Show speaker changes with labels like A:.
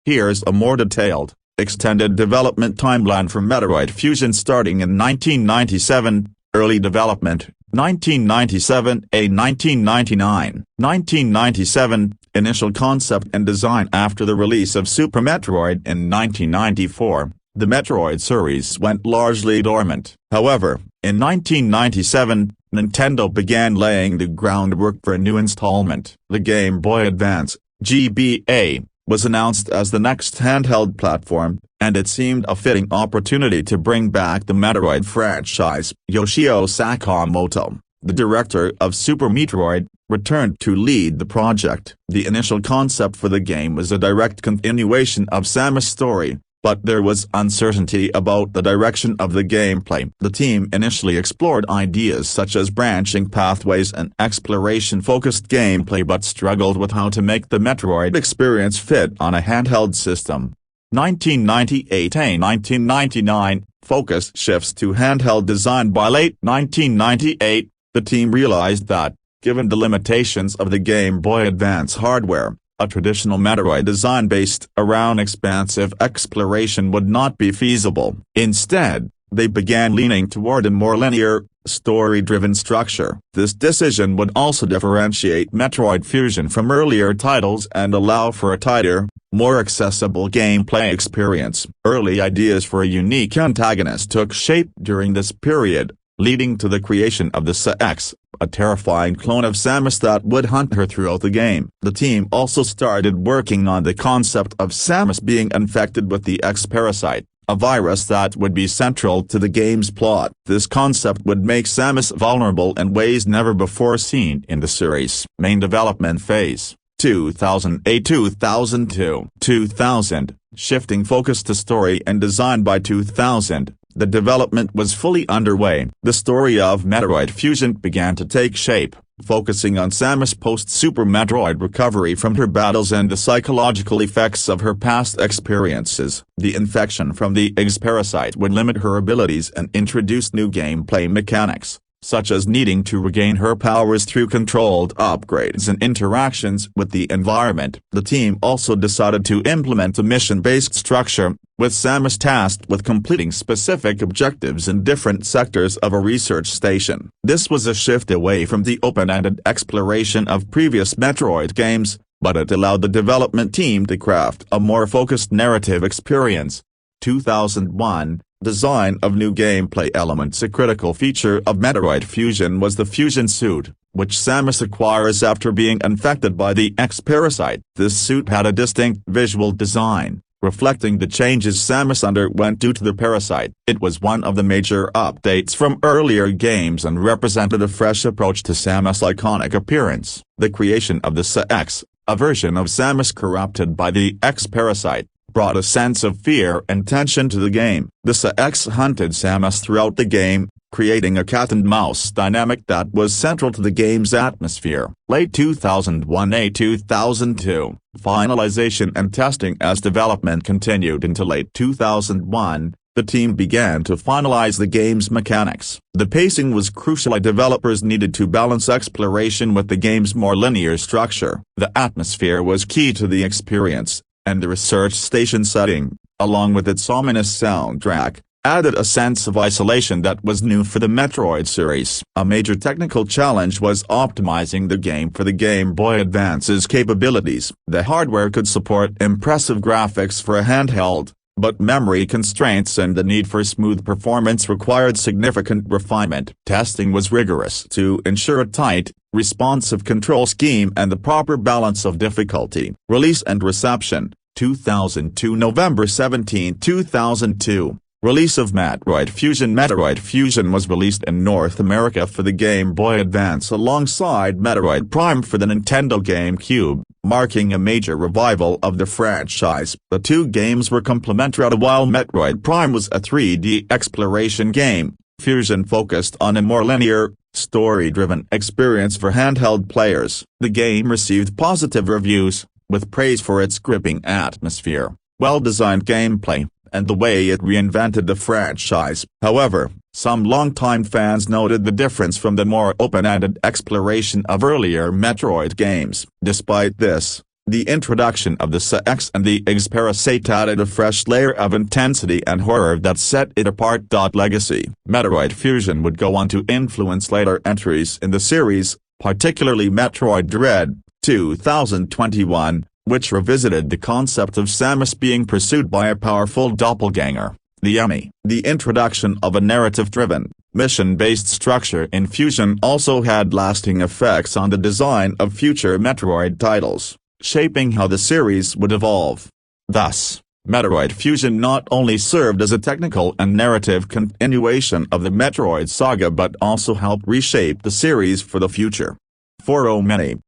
A: Here's a more detailed, extended development timeline for Metroid Fusion starting in 1997, early development, 1997–a 1999, 1997, initial concept and design. After the release of Super Metroid in 1994, the Metroid series went largely dormant. However, in 1997, Nintendo began laying the groundwork for a new installment. The Game Boy Advance, GBA, was announced as the next handheld platform, and it seemed a fitting opportunity to bring back the Metroid franchise. Yoshio Sakamoto, the director of Super Metroid, returned to lead the project. The initial concept for the game was a direct continuation of Samus' story, but there was uncertainty about the direction of the gameplay. The team initially explored ideas such as branching pathways and exploration-focused gameplay but struggled with how to make the Metroid experience fit on a handheld system. 1998–1999, focus shifts to handheld design. By late 1998, the team realized that, given the limitations of the Game Boy Advance hardware, a traditional Metroid design based around expansive exploration would not be feasible. Instead, they began leaning toward a more linear, story-driven structure. This decision would also differentiate Metroid Fusion from earlier titles and allow for a tighter, more accessible gameplay experience. Early ideas for a unique antagonist took shape during this period, leading to the creation of the Sa-X, a terrifying clone of Samus that would hunt her throughout the game. The team also started working on the concept of Samus being infected with the X-Parasite, a virus that would be central to the game's plot. This concept would make Samus vulnerable in ways never before seen in the series. Main development phase, 2008–2002. 2000, shifting focus to story and design. By 2000, the development was fully underway. The story of Metroid Fusion began to take shape, focusing on Samus' post-Super Metroid recovery from her battles and the psychological effects of her past experiences. The infection from the X-Parasite would limit her abilities and introduce new gameplay mechanics, such as needing to regain her powers through controlled upgrades and interactions with the environment. The team also decided to implement a mission-based structure, with Samus tasked with completing specific objectives in different sectors of a research station. This was a shift away from the open-ended exploration of previous Metroid games, but it allowed the development team to craft a more focused narrative experience. 2001, design of new gameplay elements. A critical feature of Metroid Fusion was the Fusion Suit, which Samus acquires after being infected by the X-Parasite. This suit had a distinct visual design, reflecting the changes Samus underwent due to the parasite. It was one of the major updates from earlier games and represented a fresh approach to Samus' iconic appearance. The creation of the Sa-X, a version of Samus corrupted by the X-Parasite, brought a sense of fear and tension to the game. The Sa-X hunted Samus throughout the game, creating a cat-and-mouse dynamic that was central to the game's atmosphere. Late 2001–2002, finalization and testing. As development continued into late 2001, the team began to finalize the game's mechanics. The pacing was crucial. Developers needed to balance exploration with the game's more linear structure. The atmosphere was key to the experience, and the research station setting, along with its ominous soundtrack, added a sense of isolation that was new for the Metroid series. A major technical challenge was optimizing the game for the Game Boy Advance's capabilities. The hardware could support impressive graphics for a handheld, but memory constraints and the need for smooth performance required significant refinement. Testing was rigorous to ensure a tight, responsive control scheme and the proper balance of difficulty. Release and reception, 2002. November 17, 2002. Release of Metroid Fusion. Metroid Fusion was released in North America for the Game Boy Advance alongside Metroid Prime for the Nintendo GameCube, marking a major revival of the franchise. The two games were complementary. While Metroid Prime was a 3D exploration game, Fusion focused on a more linear, story-driven experience for handheld players. The game received positive reviews, with praise for its gripping atmosphere, well-designed gameplay, and the way it reinvented the franchise. However, some longtime fans noted the difference from the more open-ended exploration of earlier Metroid games. Despite this, The introduction of the sex and the eggs parasite added a fresh layer of intensity and horror that set it apart. Legacy Metroid Fusion would go on to influence later entries in the series, particularly Metroid Dread 2021, which revisited the concept of Samus being pursued by a powerful doppelganger, the Emmy. The introduction of a narrative-driven, mission-based structure in Fusion also had lasting effects on the design of future Metroid titles, shaping how the series would evolve. Thus, Metroid Fusion not only served as a technical and narrative continuation of the Metroid saga but also helped reshape the series for the future. For many,